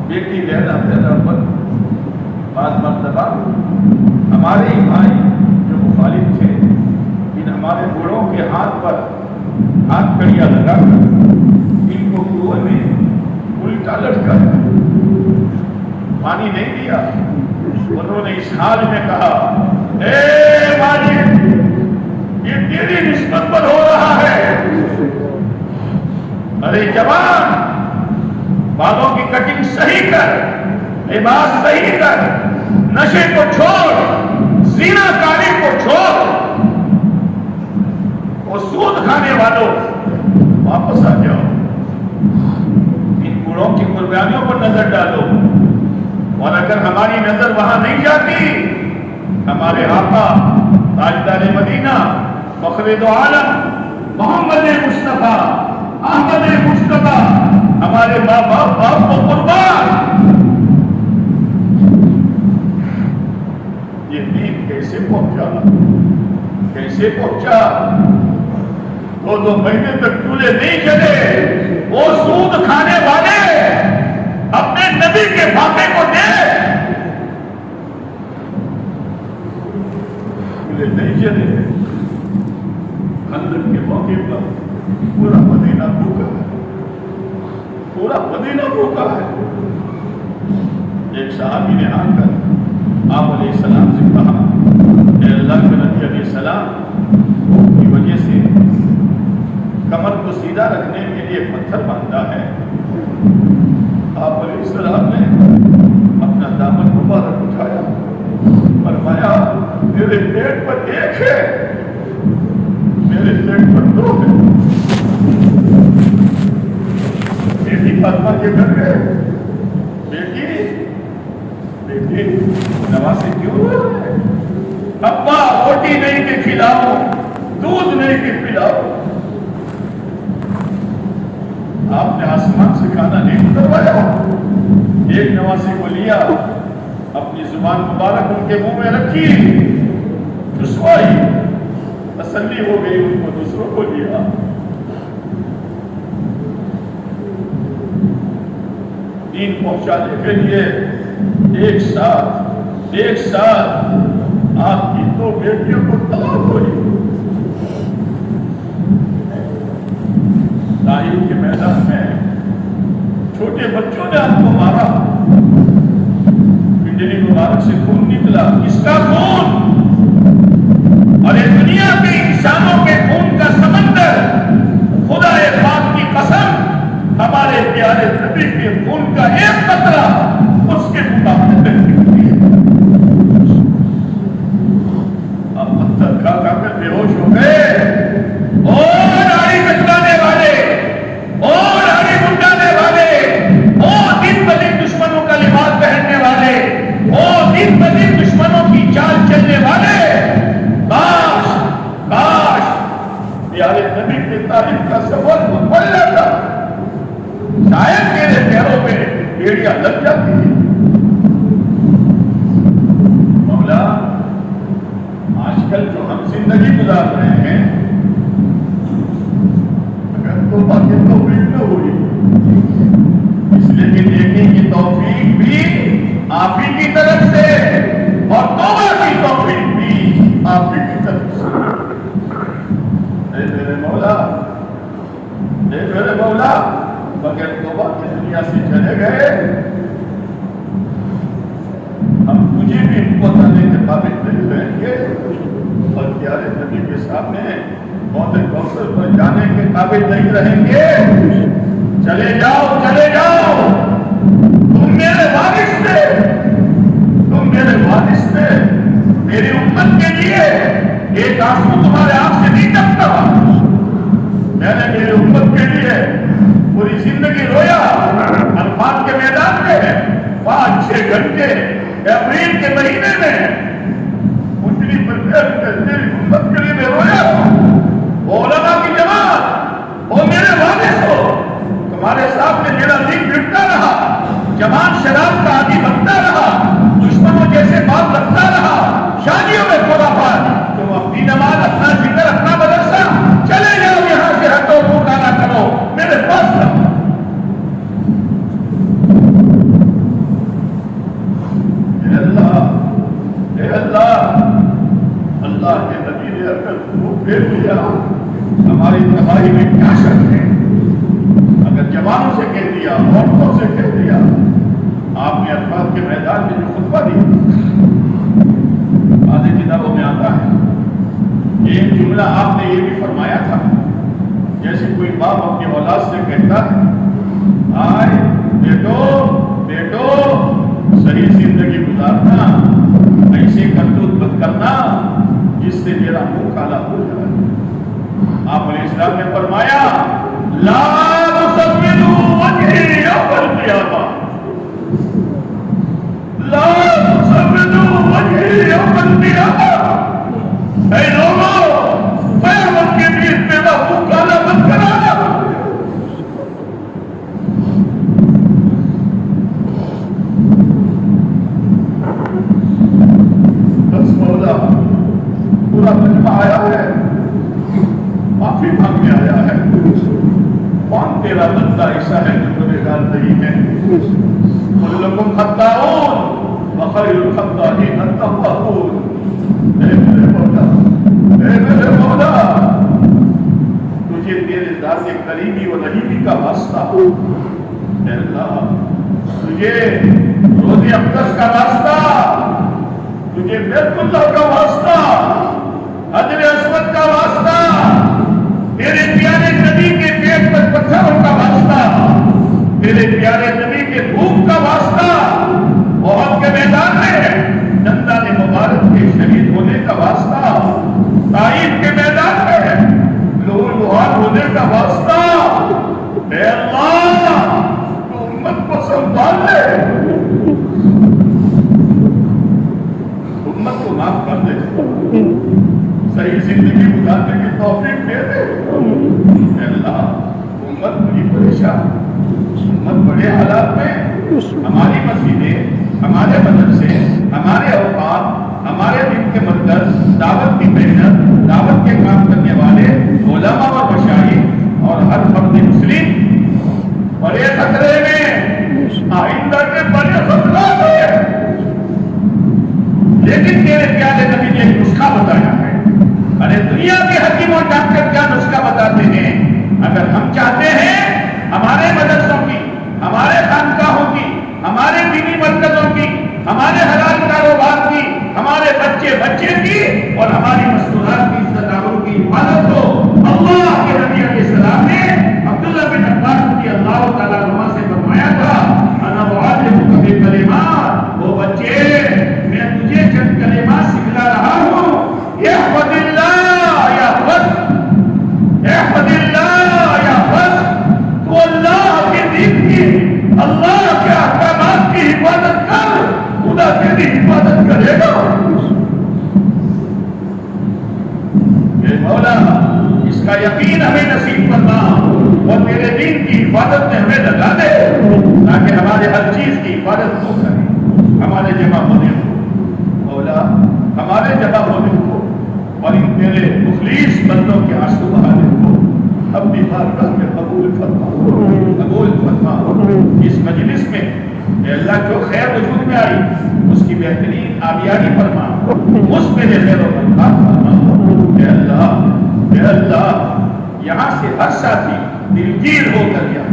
بیٹی لینا دینا بند۔ بعض مرتبہ ہمارے بھائی جو مخالف تھے ان ہمارے بوڑھوں کے ہاتھ پر ہاتھ کڑیاں لگا کر ان کو کنویں میں الٹا لٹکایا، پانی نہیں دیا. انہوں نے اس حال میں کہا اے مالک یہ تیری نسبت پر ہو رہا ہے. ارے جوان بالوں کی کٹنگ صحیح کر، لباس صحیح کر، نشے کو چھوڑ، زنا کاری کو چھوڑ، وہ سود کھانے والوں واپس آ جاؤ، ان بوڑھوں کی قربانیوں پر نظر ڈالو. اور اگر ہماری نظر وہاں نہیں جاتی، ہمارے آقا تاجدار مدینہ فخر دو عالم محمد مصطفیٰ احمد مصطفیٰ ہمارے ماں باپ کو قربان، یہ دین کیسے پہنچا، کیسے پہنچا؟ 2 مہینے تک چولہے نہیں جلے. وہ سود کھانے والے اپنے نبی کے فاتح کو دے، چولہے نہیں جلے. خندق کے موقع پر پورا مدینہ بھوکا ہے، پورا مدینہ بھوکا ہے. ایک صحابی نے آ کر آپ علیہ السلام سے کہا اے اللہ کے نبی علیہ السلام، بھوک کی وجہ سے کمر کو سیدھا رکھنے کے لیے پتھر باندھا ہے. آپ علیہ السلام نے اپنا دامن مبارک اٹھایا، فرمایا میرے پیٹ پر 1 ہے، میرے پیٹ پر 2 ہے. بیٹی فاطمہ کے گھر گئے، بیٹی نوازے کیوں ہوا ہے؟ ابا روٹی نہیں کہ کھلاؤ، دودھ نہیں کہ پلاؤ. آپ نے آسمان سے کھانا نہیں اتروایا. ایک نوازے کو لیا، اپنی زبان مبارک ان کے منہ میں رکھی، چسوائی، تسلی ہو گئی. ان کو دوسروں کو دیا. دین پہنچانے کے لیے ایک ساتھ آپ کی 2 بیٹیوں کو طلاق ہوئی. تاریخ کے میدان میں چھوٹے بچوں نے آپ کو مارا، پنڈلی مبارک سے خون نکلا. کس کا خون؟ ارے دنیا کے انسانوں کے خون کا سمندر، خدا پاک کی قسم ہمارے پیارے نبی کے خون کا ایک قطرہ اس کے مقابلے میں نہیں ہے. آپ پتھر کھا کھا کر بے ہوش ہو گئے. اور داڑھی کٹوانے والے، اور داڑھی منڈانے والے، اور دن بدن دشمنوں کا لباس پہننے والے، اور دن بدن دشمنوں کی چال چلنے والے، کاش پیارے نبی کی تعریف کا سفر پڑ جاتا، شاید میرے پیروں پہ بیڑیاں لگ جاتی ہیں. مولا آج کل جو ہم زندگی گزار رہے ہیں، اگر توبہ کی توفیق نہ ہوئی، اس لیے کہ دیکھنے کی توفیق بھی آپ ہی کی طرف سے اور توبہ کی توفیق بھی آپ ہی کی طرف سے. اے میرے مولا بغیر توبہ کی دنیا سے چلے گئے، ہم تجھے بھی پہنچانے کے قابل نہیں رہیں گے، اور پیارے نبی کے سامنے موت کوثر پر جانے کے قابل نہیں رہیں گے. چلے جاؤ تم میرے وارث تھے. میری امت کے لیے ایک آنسو تمہارے آنکھ سے نہیں ٹپکا. میں نے میری امت کے لیے پوری زندگی رویا. عرفات کے میدان میں 5-6 گھنٹے اپریل کے مہینے میں اٹھنی پر میری امت کے لیے میں رویا. وہ علماء کی جماعت، وہ میرے وارث ہو، تمہارے سامنے میرا دین بھٹتا رہا، جوان شراب کا عادی بنتا رہا، دشمنوں جیسے بات رکھتا رہا، شادیوں میں تھوڑا بات. تم اپنی نماز، اپنا ذکر، اپنا مدرسہ، چلے جاؤ یہاں سے، ہٹو، پھوٹا نہ کرو، میرے پاس رہو. اے اللہ کے نبی نے اگر وہ پھیر لیا، ہماری تباہی میں کیا شک ہے؟ اگر جوانوں سے کہہ دیا، عورتوں سے کہہ دیا. آپ نے عرفات کے میدان میں جو خطبہ دیا، بعض کتابوں میں آتا ہے ایک جملہ آپ نے یہ بھی فرمایا تھا جیسے کوئی باپ اپنی اولاد سے کہتا ہے آئے بیٹو صحیح زندگی گزارنا، ایسے کرتوت مت کرنا جس سے میرا منہ کالا ہو جائے. آپ علیہ السلام نے فرمایا لا تسودوا وجهي يوم القيامة، لا تسودوا وجهي يوم القيامة. اے لوگوں، قیامت کے دن میرا منہ کالا مت کرانا. بس مولا پورا مجمع آیا ہے، معافی مانگنے آیا ہے. کون تیرا بندہ ایسا ہے جو گنہگار نہیں ہے؟ کلکم خطاؤون وخیر الخطائین التوابون. اے میرے مولا تجھے تیرے ذات کریمی و رحیمی کا واسطہ، اے اللہ تجھے روز اقدس کا واسطہ، تجھے بیت اللہ کا واسطہ، حجر اسود کا واسطہ، تیرے پیارے نبی کے پیٹ پر پتھروں کا واسطہ، تیرے پیارے نبی کے بھوک کا واسطہ، احد کے میدان میں دندان مبارک کے شہید ہونے کا واسطہ، طائف کے میدان میں لہو لہان ہونے کا واسطہ. اے اللہ تو امت کو سنبھال لے، امت کو معاف کر دے، صحیح زندگی گزارنے کی توفیق دے دے. اے اللہ امت بڑی پریشان، امت بڑے حالات میں. ہماری مسجدیں، ہمارے مدرسے، ہمارے اوقات، ہمارے دن کے مرکز، دعوت کی محنت، دعوت کے کام کرنے والے علماء اور مشاہد اور ہر فرد مسلم بڑے خطرے میں، آئندہ کے بڑے خطرات ہیں. لیکن تیرے پیارے نبی نے ایک نسخہ بتایا ہے. ارے دنیا کے حکیم اور ڈاکٹر کیا نسخہ بتاتے ہیں؟ اگر ہم چاہتے ہیں ہمارے مدرسوں کی، ہمارے خانقاہوں کی، ہمارے دینی مرکزوں کی، ہمارے حلال کاروبار کی، ہمارے بچے کی اور ہماری مستورات کی عزت آبرو کی حفاظت ہو. اللہ کے نبی علیہ السلام نے عبداللہ بن عباس رضی اللہ تعالیٰ عنہ سے فرمایا تھا انا معلمک بکلمات، وہ بچے میں تجھے چند کلمات سکھلا رہا ہوں. احفظ اللہ یحفظ، احفظ اللہ یحفظ. تو اللہ کے دین کی، اللہ کے احکامات کی حفاظت کر، خدا تیری حفاظت کرے گا. اے مولا اس کا یقین ہمیں نصیب کرنا اور تیرے دین کی حفاظت میں ہمیں لگا دے تاکہ ہمارے ہر چیز کی حفاظت ہو سکے. ہمارے جمع ہونے کو مولا، ہمارے جمع ہونے کو اور ان تیرے مخلص بندوں کے آنسو بہانے کو اپنی بارگاہ میں قبول فرما، قبول فرما. اس مجلس میں اے اللہ جو خیر وجود میں آئی اس کی بہترین آبیاری فرما، اس میرے خیر و برکات فرما. اے اللہ، اے اللہ یہاں سے ہر ساتھی دلگیر ہو کر گیا،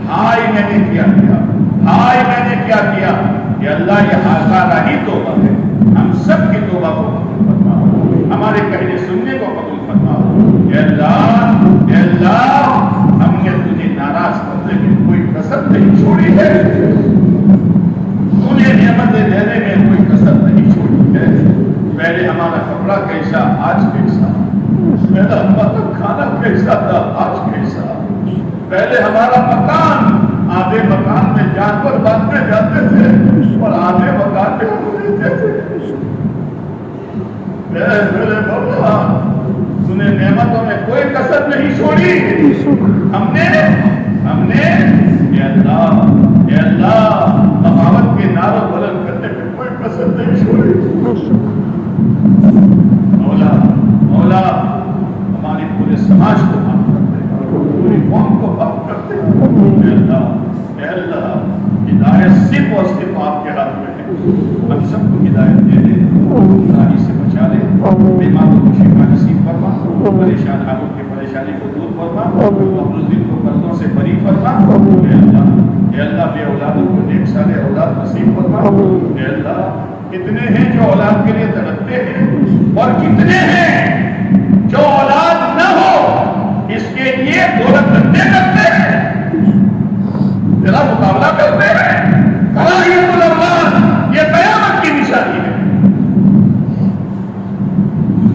ہائے میں نے کیا کیا، ہائے میں نے کیا کیا. اے اللہ یہ ہزارہ ہی توبہ ہے، ہم سب کی توبہ کو قبول فرما، ہمارے کہنے سننے کو قبول فرما. اے اللہ، اے اللہ ہم نے تجھے ناراض کرنے میں کوئی کسر نہیں چھوڑی ہے، تجھے نعمتیں دینے میں کوئی کسر نہیں چھوڑی ہے. پہلے ہمارا کپڑا کیسا، آج کیسا. پہلے ہمارا کھانا کیسا تھا، آج کیسا. پہلے ہمارا مکان، آدھے مکان میں جانور باندھنے جاتے تھے اور آدھے مکان میں ہم رہتے تھے. میرے بابا تم نے نعمتوں میں کوئی کسر نہیں چھوڑی. ہم نے اے اللہ بغاوت کے نعروں بلند کرنے میں کوئی کسر نہیں چھوڑی. مولا مولا ہمارے پورے سماج کو معاف کرتے، پوری قوم کو معاف کرتے. اے اللہ ہدایت صرف اور صرف آپ کے ہاتھ میں ہے. ہم سب کو ہدایت دے دے، گمراہی سے بچا لے، بیماروں کو شفا نصیب فرما، پریشان حالوں کے پریشانی کو دور فرما، اپنے دل کو قرضوں سے بری فرما، اے اللہ بے اولادوں کو نیک صالح اولاد نصیب فرما، اے اللہ کتنے ہیں جو اولاد کے لیے تڑپتے ہیں اور کتنے ہیں جو اولاد نہ ہو اس کے لیے دولت دھندے کرتے ہیں، ذرا مقابلہ کرتے ہیں۔ کرائیت الاولاد یہ قیامت کی نشانی ہے۔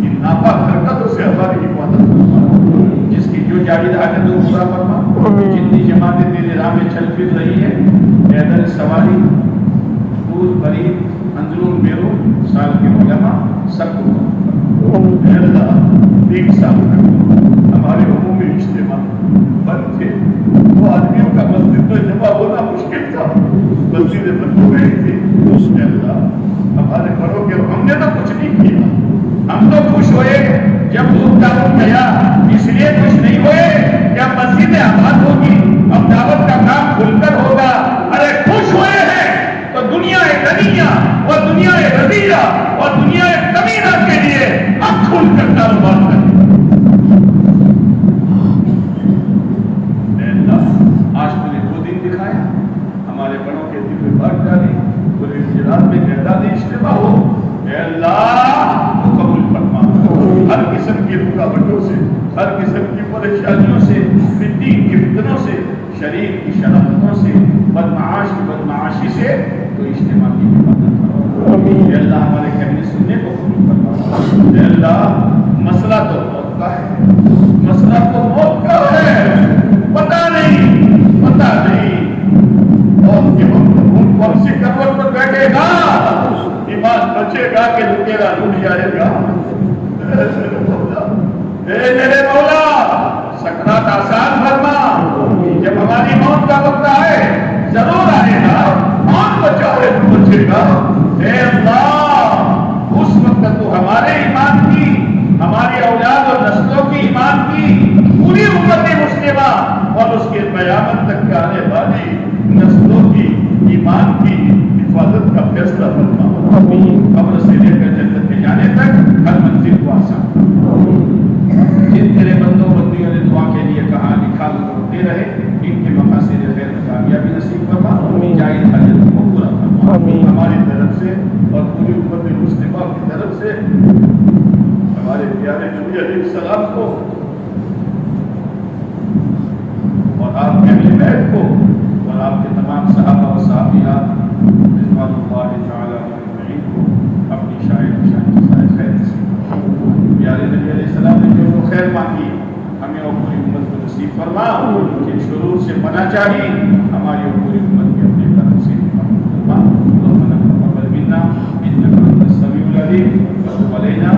ان ناپاک حرکتوں سے ہماری حفاظت فرما، جس کی جو جاوید حاجت ہو پورا فرما، جتنی جماعتیں تیرے راہ میں چل پھر رہی ہے، پیدل سواری، دور قریب، اندرون بیرون، سال کے علماء سب کو اے اللہ 3 سال تک ہمارے عمومی اجتماع بند تھے، وہ آدمیوں کا مسجد میں جمع ہونا مشکل تھا، مسجدیں بند ہو گئی تھی۔ اے اللہ ہمارے بڑوں کے ہم نے تو کچھ نہیں کیا، ہم تو خوش ہوئے جب لاک ڈاؤن گیا، اس لیے خوش نہیں ہوئے کہ اب مسجدیں آباد ہوگی، اب دعوت کا کام کھل کر ہوگا۔ ارے خوش ہوئے ہیں تو دنیا دنیا اور دنیا رضیہ اور دنیا کمینہ کے لیے اب کھل کر کاروبار کریں۔ آج تم نے وہ دن دکھایا، ہمارے بڑوں کے دل میں بات ڈالی، پورے گجرات میں اعداد اجتماع ہو، اے اللہ قبول فرما، ہر قسم کی رکاوٹوں سے، ہر قسم کی پریشانیوں سے، فطین کی فتنوں سے، شریف کی شرارتوں سے، بدمعاش کی بدمعاشی سے تو اجتماع کی حفاظت کرو۔ اے اللہ ہمارے کہنے سننے کو قبول فرما۔ اے اللہ مسئلہ تو موت کا ہے، مسئلہ تو موت کا ہے، پتہ نہیں موت کے وقت خون کون سی کروٹ پر بیٹھے گا، ایمان بچے گا کہ لٹیرا لوٹ جائے گا۔ اے میرے مولا سکرات آسان فرما، جب ہماری موت کا وقت آئے ضرور آئے گا، کون بچائے تو بچے گا۔ اے اللہ اس وقت تو ہمارے ایمان کی، ہماری اولاد اور نسلوں کی ایمان کی، پوری امت مسلمہ اور اس کے قیامت تک کے آنے والی نسلوں کی ایمان کی حفاظت کا فیصلہ فرما۔ قبر سے لے کر جنت میں جانے تک ہر منزل کو آسان فرما۔ جن تیرے بندوں بندیوں نے دعا کے لیے کہا لکھا کرتے رہے، ان کے مقاصد خیر کامیابی نصیب فرما، جائز حاجت کو پورا فرما۔ ہماری طرف سے اور پوری امت مسلمہ کی طرف سے ہمارے پیارے نبی علیہ السلام کو اور آپ کے اہل بیت کو اور آپ کے تمام صحابہ و صحابیات رضوان اللہ تعالی علیہم کو اپنی شان خیر نصیب فرما۔ پیارے نبی علیہ السلام نے جو خیر مانگی ہمیں اور پوری امت کو نصیب فرما، جن شرور سے پناہ چاہی ہماری اور پوری امت کی اپنی طرف سے فرما۔ ربنا تقبل منا انک انت السمیع العلیم وتب علینا